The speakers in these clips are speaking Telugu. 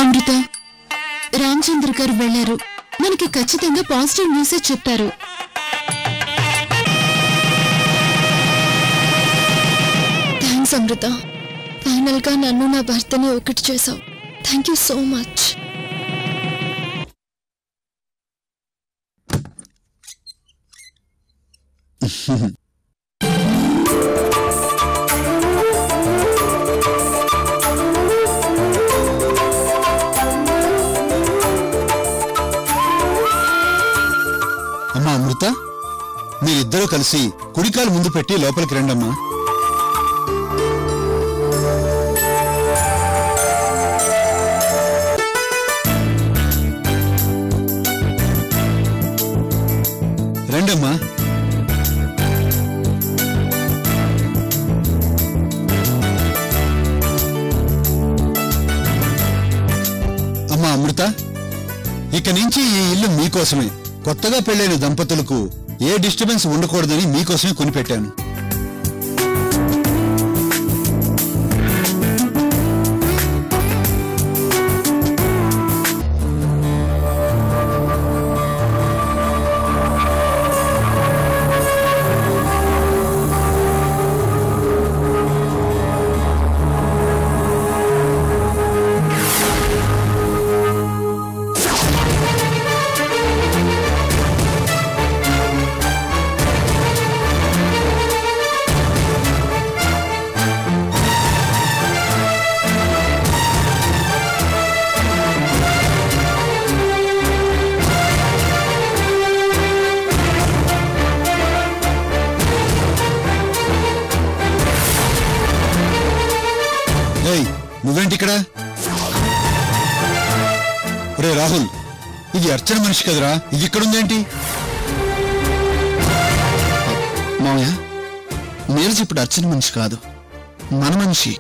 అమృత, రామచంద్ర గారు వెళ్లారు. మనకి ఖచ్చితంగా పాజిటివ్ న్యూసే చెప్పారు. థ్యాంక్స్ అమృత. ఫైనల్ గా నన్ను నా భర్తని ఒకటి చేశావు. Thank you so much. అమ్మా అమృత, మీరిద్దరూ కలిసి కుడికాలు ముందు పెట్టి లోపలికి రండమ్మా. రండమ్మా. అమ్మా అమృత, ఇక నుంచి ఈ ఇల్లు మీకోసమే. కొత్తగా పెళ్లైన దంపతులకు ఏ డిస్టర్బెన్స్ ఉండకూడదని మీకోసమే కొనిపెట్టాను. నువ్వేంటిక్కడ? రే రాహుల్, ఇది అర్చన మనిషి కదరా, ఇది ఇక్కడుందేంటి? మావయ్య, నీరజ్ ఇప్పుడు అర్చన మనిషి కాదు, మన మనిషి.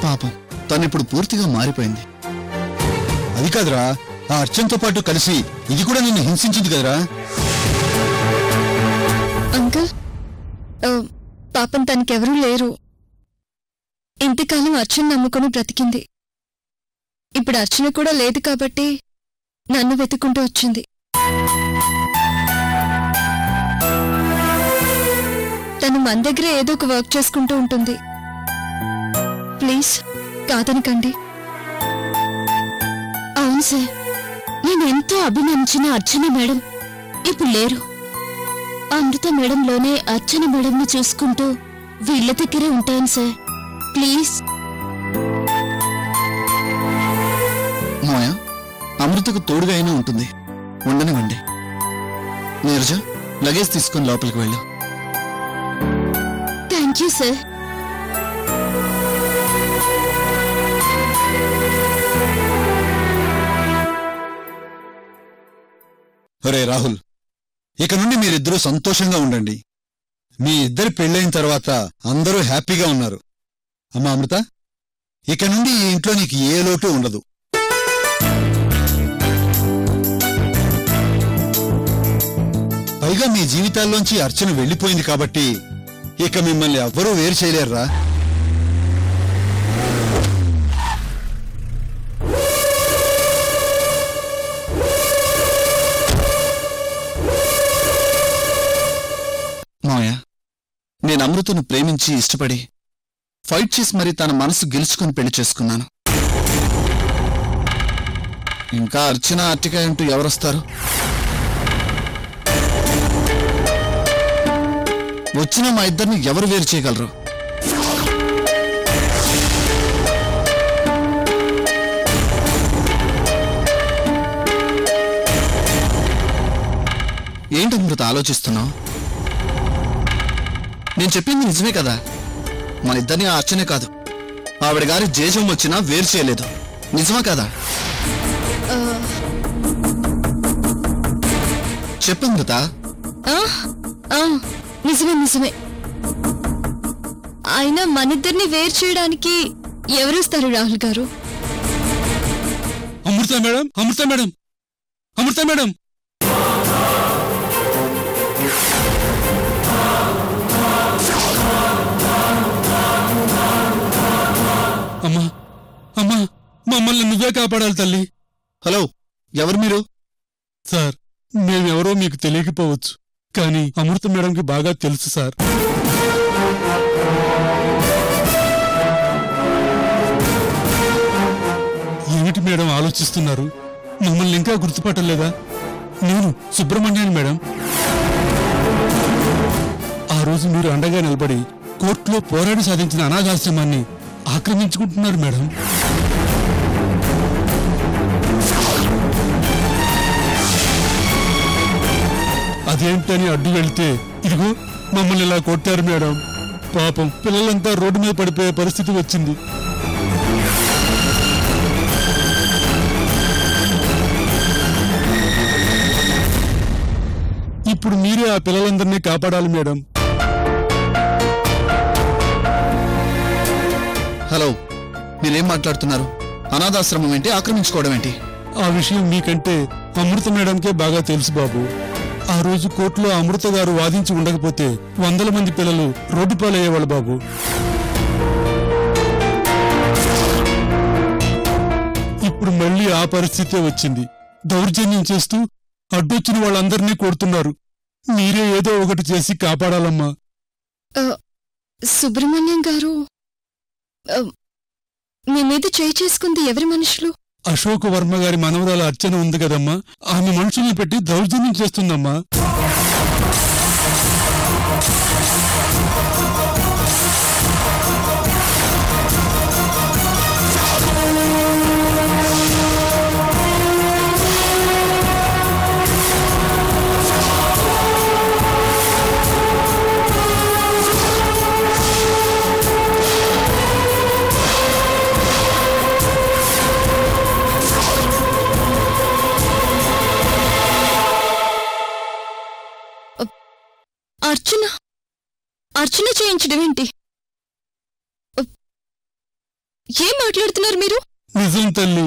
పాపం, తను ఇప్పుడు పూర్తిగా మారిపోయింది. అది కాదురా, ఆ అర్చనతో పాటు కలిసి ఇది కూడా నిన్ను హింసించింది కదరా. అంకుల్, పాపం తనకెవరూ లేరు. ఇంతకాలం అర్చన నమ్ముకుని బ్రతికింది. ఇప్పుడు అర్చన కూడా లేదు కాబట్టి నన్ను వెతుక్కుంటూ వచ్చింది. తను మన దగ్గరే ఏదో ఒక వర్క్ చేసుకుంటూ ఉంటుంది. ప్లీజ్ కాదనకండి. అవును సార్, నేను ఎంతో అభిమానించిన అర్చన మేడం ఇప్పుడు లేరు. అమృత మేడంలోనే అర్చన మేడంని చూసుకుంటూ వీళ్ళ దగ్గరే ఉంటాను సార్. ప్లీజ్. మావయ్య, అమృతకు తోడుగా అయినా ఉంటుంది, ఉండనివ్వండి. నీరజ, లగేజ్ తీసుకుని లోపలికి వెళ్ళు. Thank you sir. ఒరే రాహుల్, ఇక నుండి మీరిద్దరూ సంతోషంగా ఉండండి. మీ ఇద్దరు పెళ్ళైన తర్వాత అందరూ హ్యాపీగా ఉన్నారు. అమ్మా అమృత, ఇక నుండి ఈ ఇంట్లో నీకు ఏ లోటు ఉండదు. పైగా మీ జీవితాల్లోంచి అర్చన వెళ్ళిపోయింది కాబట్టి ఇక మిమ్మల్ని ఎవ్వరూ వేరు చేయలేరురా. మావయ్య, నేను అమృతను ప్రేమించి ఇష్టపడి ఫైట్ చేసి మరి తన మనసు గెలుచుకుని పెళ్లి చేసుకున్నాను. ఇంకా అర్చన అట్టిక అంటూ ఎవరొస్తారు? వచ్చినా మా ఇద్దరిని ఎవరు వేరు చేయగలరు? ఏంటి అమృత ఆలోచిస్తున్నావు? నేను చెప్పింది నిజమే కదా. మన ఇద్దరిని ఆ అర్చనే కాదు, ఆవిడ గారి జేజం వచ్చినా వేరు చేయలేదు. నిజమా కదా? చెప్పమృత. నిజమే నిజమే. అయినా మనిద్దరిని వేరు చేయడానికి ఎవరిస్తారు రాహుల్ గారు? అమృత మేడం, అమృత మేడం, అమృత మేడం. మమ్మల్ని నువ్వే కాపాడాలి తల్లి. హలో, ఎవరు మీరు? సార్, మేమెవరో మీకు తెలియకపోవచ్చు, కానీ అమృత మేడంకి బాగా తెలుసు సార్. ఏమిటి మేడం ఆలోచిస్తున్నారు? మమ్మల్ని ఇంకా గుర్తుపట్టలేదా? నేను సుబ్రహ్మణ్యాన్ని మేడం. ఆ రోజు మీరు అండగా నిలబడి కోర్టులో పోరాడి సాధించిన అనాథాశ్రమాన్ని ఆక్రమించుకుంటున్నారు మేడం. అదేంటని అడ్డు వెళ్తే ఇదిగో మమ్మల్ని ఇలా కొట్టారు మేడం. పాపం పిల్లలంతా రోడ్డు మీద పడిపోయే పరిస్థితి వచ్చింది. ఇప్పుడు మీరే ఆ పిల్లలందరినీ కాపాడాలి మేడం. హలో, మీరేం మాట్లాడుతున్నారు? అనాథాశ్రమం ఏంటి, ఆక్రమించుకోవడం ఏంటి? ఆ విషయం మీకంటే అమృత మేడంకే బాగా తెలుసు బాబు. ఆ రోజు కోర్టులో అమృత గారు వాదించి ఉండకపోతే 100 మంది పిల్లలు రోడ్డు పాలయ్యేవాళ్ళు బాబు. ఇప్పుడు మళ్ళీ ఆ పరిస్థితే వచ్చింది. దౌర్జన్యం చేస్తూ అడ్డొచ్చిన వాళ్ళందరినీ కొడుతున్నారు. మీరే ఏదో ఒకటి చేసి కాపాడాలమ్మా. సుబ్రహ్మణ్యం గారు, మీ మీద చేయి చేసుకుంది ఎవరి మనుషులు? అశోక్ వర్మ గారి మనవరాల అర్చన ఉంది కదమ్మా, ఆమె మనుషుల్ని పెట్టి దౌర్జన్యం చేస్తుందమ్మా. అర్చన చేయించడం ఏంటి? ఏం మాట్లాడుతున్నారు మీరు? నిజం తల్లి,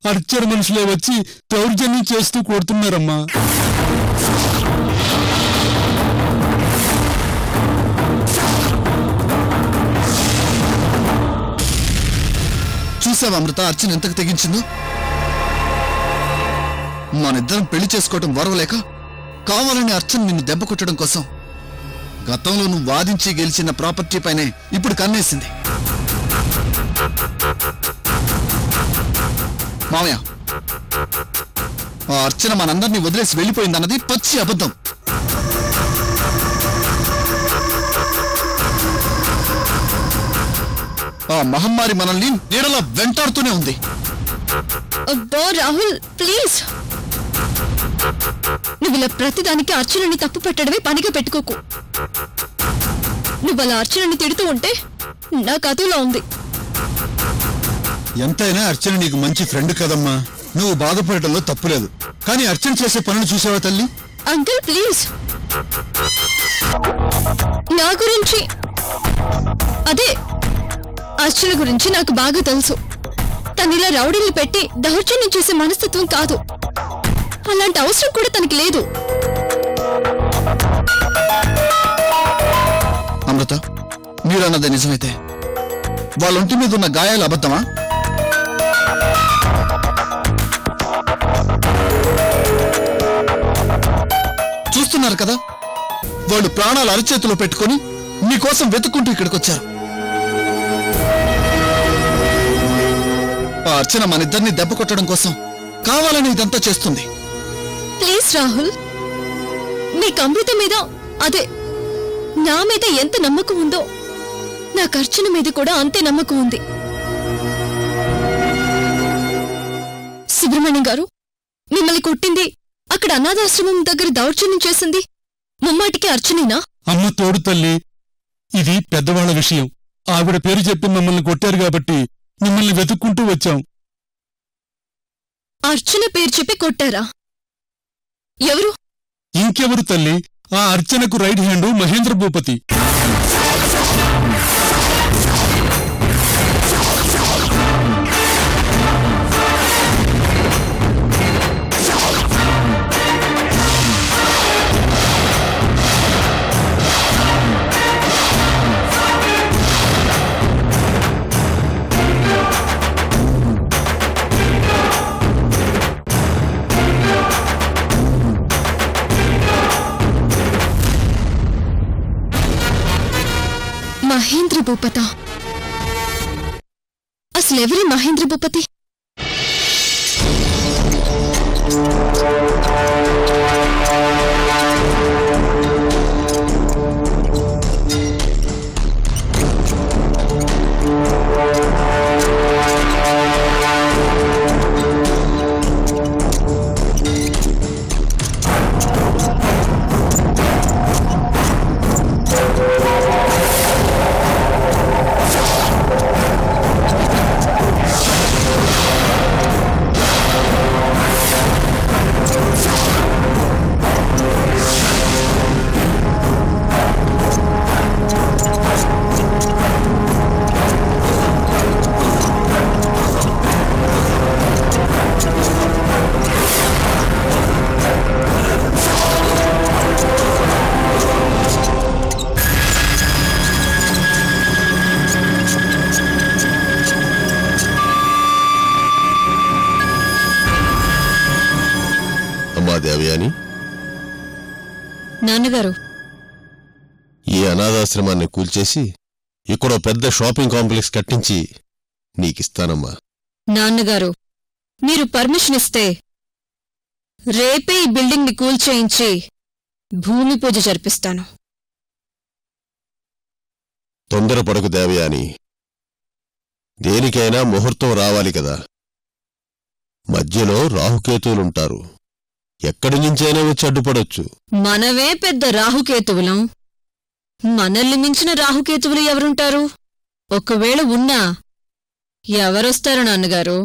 అర్చన మనుషులే వచ్చి దౌర్జన్యం చేస్తూ కొడుతున్నారమ్మా. చూసావా అమృత, అర్చన ఎంతకు తెగించిందో? మనిద్దరం పెళ్లి చేసుకోవటం వరవలేక కావాలని అర్చన నిన్ను దెబ్బ కొట్టడం కోసం గతంలో నువ్వు వాదించి గెలిచిన ప్రాపర్టీ పైనే ఇప్పుడు కన్నేసింది. మామయ్య, ఆ అర్చన మనందరినీ వదిలేసి వెళ్ళిపోయిందన్నది పచ్చి అబద్ధం. ఆ మహమ్మారి మనల్ని నీడలా వెంటాడుతూనే ఉంది. అబ్బో రాహుల్, ప్లీజ్, నువ్వు ఇలా ప్రతిదానికి అర్చనని తప్పు పెట్టడమే పనిగా పెట్టుకోకు. నువ్వు అలా అర్చనని తిడుతూ ఉంటే నాకు అదులా ఉంది. ఎంతైనా అర్చన నీకు మంచి ఫ్రెండ్ కదమ్మా, నువ్వు బాధపడటంలో తప్పులేదు. కానీ అర్చన చేసే పనులు చూసావా తల్లి? అంకుల్ ప్లీజ్, నా గురించి, అదే అర్చన గురించి నాకు బాగా తెలుసు. తనిలా రౌడీలు పెట్టి దౌర్జన్యం చేసే మనస్తత్వం కాదు. అలాంటి అవసరం కూడా తనకి లేదు. అమృత, మీరన్నదే నిజమైతే వాళ్ళ ఒంటి మీద ఉన్న గాయాలు అబద్ధమా? చూస్తున్నారు కదా, వాళ్ళు ప్రాణాలు అరచేతిలో పెట్టుకుని మీకోసం వెతుక్కుంటూ ఇక్కడికి వచ్చారు. ఆ అర్చన మనిద్దరిని దెబ్బ కొట్టడం కోసం కావాలని ఇదంతా చేస్తుంది. ప్లీజ్ రాహుల్, మీకు అమృత మీద, అదే నా మీద ఎంత నమ్మకం ఉందో నాకు అర్చన మీద కూడా అంతే నమ్మకం ఉంది. సుబ్రహ్మణ్యం గారు, మిమ్మల్ని కొట్టింది, అక్కడ అనాథాశ్రమం దగ్గర దౌర్జన్యం చేసింది ముమ్మాటికి అర్చనేనా? అమ్మ తోడు తల్లి, ఇది పెద్దవాళ్ల విషయం. ఆవిడ పేరు చెప్పి మమ్మల్ని కొట్టారు కాబట్టి మిమ్మల్ని వెతుక్కుంటూ వచ్చాం. అర్చన పేరు చెప్పి కొట్టారా? ఎవరు? ఇంకెవరు తల్లి, ఆ అర్చనకు రైట్ హ్యాండ్ మహేంద్ర భూపతి. మహేంద్ర భూపత? అసలెవరి మహేంద్ర భూపతి? దేవయాని, నాన్నగారు, ఈ అనాథాశ్రమాన్ని కూల్చేసి ఇక్కడ పెద్ద షాపింగ్ కాంప్లెక్స్ కట్టించి నీకిస్తానమ్మా. నాన్నగారు, మీరు పర్మిషన్ ఇస్తే రేపే ఈ బిల్డింగ్ ని కూల్చేయించి భూమి పూజ జరిపిస్తాను. తొందరపడకు దేవయాని, దేనికైనా ముహూర్తం రావాలి కదా. మధ్యలో రాహుకేతువులుంటారు, ఎక్కడి నుంచైనా వచ్చి అడ్డుపడొచ్చు. మనమే పెద్ద రాహుకేతువులం, మనల్ని మించిన రాహుకేతువులు ఎవరుంటారు? ఒకవేళ ఉన్నా ఎవరొస్తారు నాన్నగారు?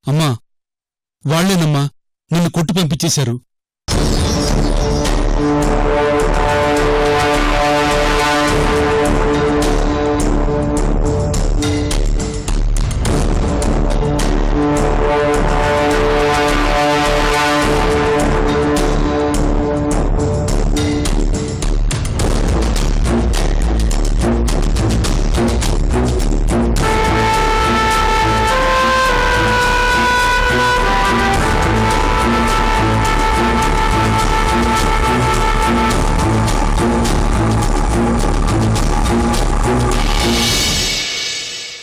అమ్మా, వాళ్లేనమ్మా నిన్ను కొట్టు పంపించేశారు.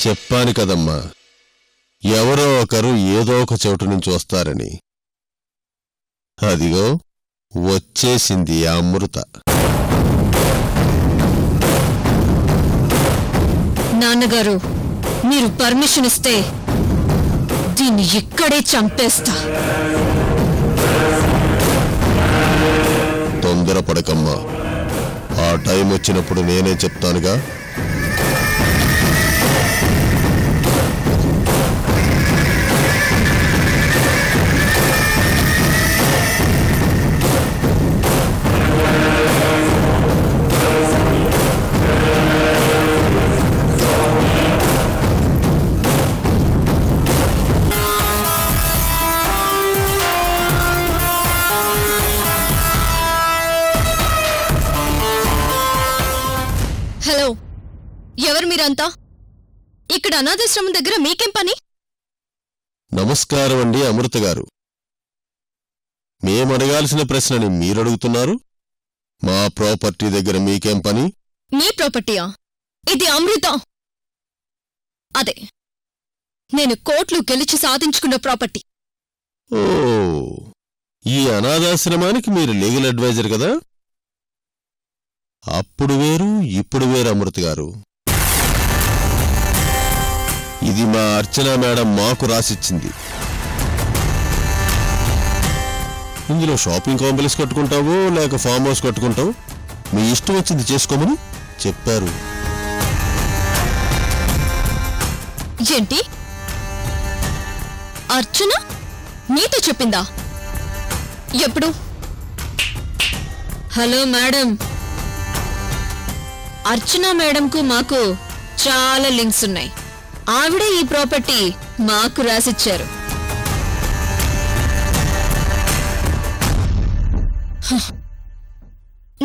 చెప్పాను కదమ్మా, ఎవరో ఒకరు ఏదో ఒక చోటు నుంచి వస్తారని. అదిగో వచ్చేసింది ఆ అమృత. నాన్నగారు, మీరు పర్మిషన్ ఇస్తే దీన్ని ఇక్కడే చంపేస్తా. తొందరపడకమ్మా, ఆ టైం వచ్చినప్పుడు నేనే చెప్తానుగా. హలో, ఎవరు మీరంతా? ఇక్కడ అనాథాశ్రమం దగ్గర మీకేం పని? నమస్కారం అండి అమృత గారు. మేమడగాల్సిన ప్రశ్నని మీరడుగుతున్నారు? మా ప్రాపర్టీ దగ్గర మీకేం పని? మీ ప్రాపర్టీయా? ఇది అమృత. అదే నేను కోట్లు గెలిచి సాధించుకున్న ప్రాపర్టీ. ఓ, ఈ అనాథాశ్రమానికి మీరు లీగల్ అడ్వైజర్ కదా? అప్పుడు వేరు ఇప్పుడు వేరు అమృత గారు. ఇది మా అర్చన మేడం మాకు రాసిచ్చింది. ఇందులో షాపింగ్ కాంప్లెక్స్ కట్టుకుంటావో లేక ఫామ్ హౌస్ కట్టుకుంటావో మీ ఇష్టం వచ్చింది చేసుకోమని చెప్పారు. ఏంటి? అర్చన నీతో చెప్పిందా? ఎప్పుడు? హలో మేడం, అర్చన మేడంకు మాకు చాలా లింక్స్ ఉన్నాయి. ఆవిడే ఈ ప్రాపర్టీ మాకు రాసిచ్చారు.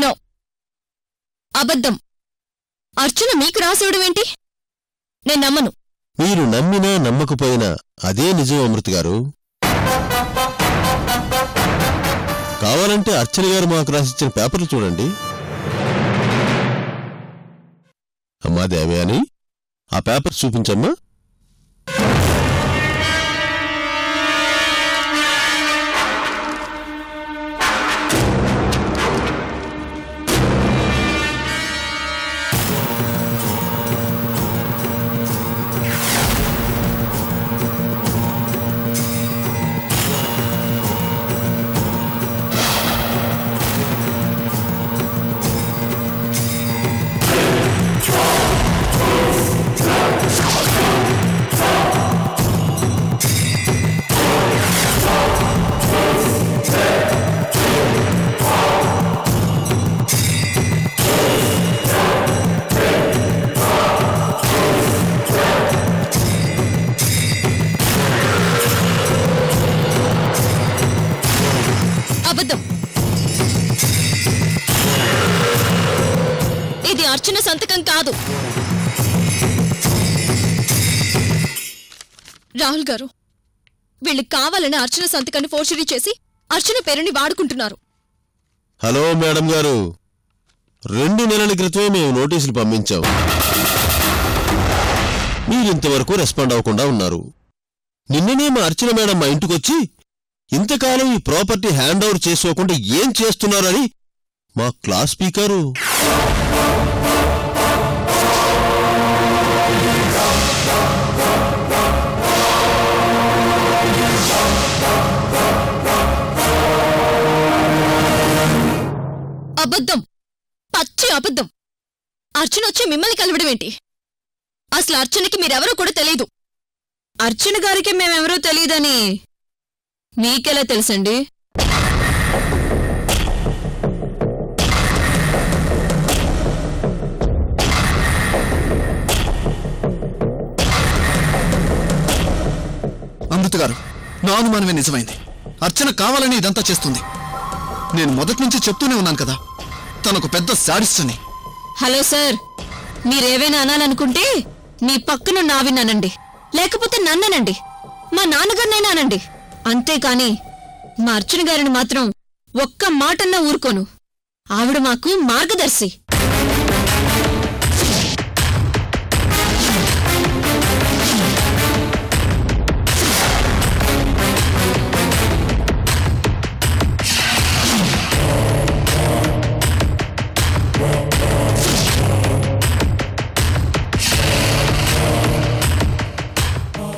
నో, అబద్ధం. అర్చన మీకు రాసివ్వడం ఏంటి? నేను నమ్మను. మీరు నమ్మినా నమ్మకపోయినా అదే నిజం అమృత గారు. కావాలంటే అర్చన గారు మాకు రాసిచ్చిన పేపర్లు చూడండి. అమ్మా దేవయాని, ఆ పేపర్ చూపించమ్మా. ఇది అర్చన సంతకం కాదు. రాహుల్ గారు, వీళ్ళకి కావాలని అర్చన సంతకాన్ని ఫోర్జరీ చేసి అర్చన పేరుని వాడుకుంటున్నారు. హలో మేడం గారు, 2 నెలల క్రితమే మేము నోటీసులు పంపించాం. మీరింతవరకు రెస్పాండ్ అవ్వకుండా ఉన్నారు. నిన్ననే మా అర్చన మేడం మా ఇంటికొచ్చి ఇంతకాలం ఈ ప్రాపర్టీ హ్యాండ్ ఓవర్ చేసుకోకుండా ఏం చేస్తున్నారని మా క్లాస్ స్పీకరు అబద్ధం, పచ్చి అబద్ధం. అర్చన వచ్చి మిమ్మల్ని కలవడం ఏంటి? అసలు అర్చనకి మీరెవరో కూడా తెలీదు. అర్చన గారికి మేమెవరో తెలీదని మీకెలా తెలుసండి? అమృత గారు, నా అనుమానమే నిజమైంది. అర్చన కావాలని ఇదంతా చేస్తుంది. నేను మొదటి నుంచి చెప్తూనే ఉన్నాను కదా, తనకు పెద్ద శాడిస్ట్ అని. హలో సార్, మీరేవైనా అనాలనుకుంటే మీ పక్కన నావినానండి, లేకపోతే నన్ననండి, మా నాన్నగారినైనా అనండి. అంతేకాని మా అర్చన గారిని మాత్రం ఒక్క మాటన్నా ఊరుకోను. ఆవిడ మాకు మార్గదర్శి.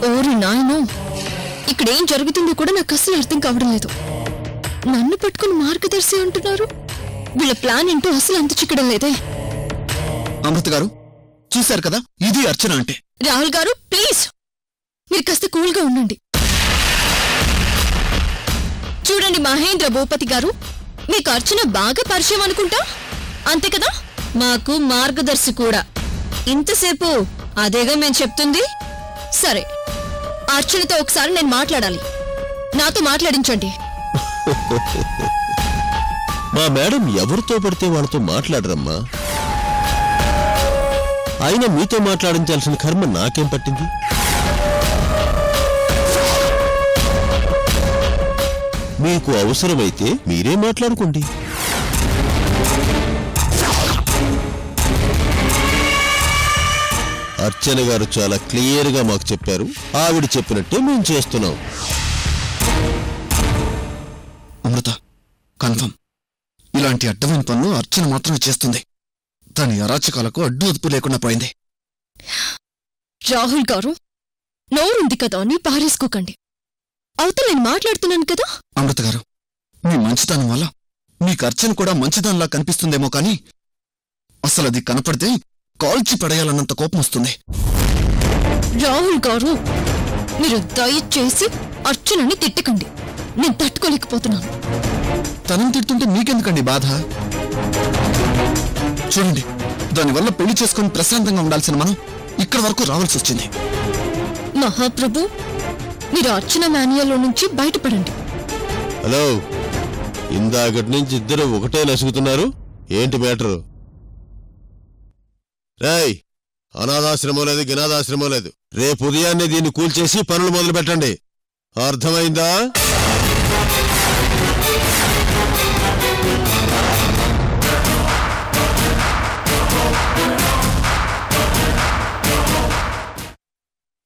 ఓరి నాయనో, ఇక్కడేం జరుగుతుందో కూడా నాకు అసలు అర్థం కావడం లేదు. నన్ను పట్టుకుని మార్గదర్శి అంటున్నారు. వీళ్ళ ప్లాన్ ఏంటో అసలు అంత చిక్కడం లేదే. అమృత గారు, చూశారు కదా, ఇది అర్చన అంటే. రాహుల్ గారు, ప్లీజ్ మీరు కాస్త కూల్గా ఉండండి. చూడండి మహేంద్ర భూపతి గారు, మీకు అర్చన బాగా పరిచయం అనుకుంటా, అంతే కదా? మాకు మార్గదర్శి కూడా. ఇంతసేపు అదేగా మేము చెప్తుంది. సరే, అర్చనతో ఒకసారి నేను మాట్లాడాలి. నాతో మాట్లాడించండి. మా మేడం ఎవరితో పడితే వాళ్ళతో మాట్లాడరమ్మా. అయినా మీతో మాట్లాడించాల్సిన కర్మ నాకేం పట్టింది? మీకు అవసరమైతే మీరే మాట్లాడుకోండి. అర్చన గారు చాలా క్లియర్గా మాకు చెప్పారు. ఆవిడ చెప్పినట్టే మేము చేస్తున్నాం. అమృత, కన్ఫర్మ్ ఇలాంటి అడ్డమైన పనులు అర్చన మాత్రమే చేస్తుంది. దాని అరాచకాలకు అడ్డు అదుపు లేకుండా పోయింది. రాహుల్ గారు, నోరుంది కదా అని పారేసుకోకండి. అవతల నేను మాట్లాడుతున్నాను కదా. అమృత గారు, మీ మంచితనం వల్ల మీకు అర్చన కూడా మంచిదానిలా కనిపిస్తుందేమో కానీ అసలు అది కనపడితే కాల్చి పడేయాలన్నంత కోపం వస్తుంది. రాహుల్ గారు, మీరు దయచేసి అర్చనని తిట్టకండి. నేను తట్టుకోలేకపోతున్నాను. తనని తిడుతుంటే మీకెందుకండి బాధ? చూడండి, దానివల్ల పెళ్లి చేసుకుని ప్రశాంతంగా ఉండాల్సిన మనం ఇక్కడి వరకు రావాల్సి వచ్చింది. మహాప్రభు, మీరు అర్చన మాన్యువల్లో నుంచి బయటపడండి. హలో, ఇందాకటి నుంచి ఇద్దరు ఒకటే నసుగుతున్నారు. ఏంటి మ్యాటరు? రేయ్, అనాథాశ్రమం లేదు, గినాథాశ్రమం లేదు. రేపు ఉదయాన్నే దీన్ని కూల్చేసి పనులు మొదలు పెట్టండి. అర్థమైందా?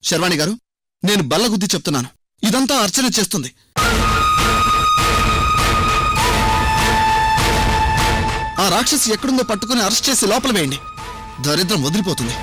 శర్వాణి గారు, నేను బల్లగుద్ది చెప్తున్నాను, ఇదంతా అర్చన చేస్తుంది. ఆ రాక్షసి ఎక్కడుందో పట్టుకుని అరెస్ట్ చేసి లోపల వేయండి. దరిద్రం వదిలిపోతుంది.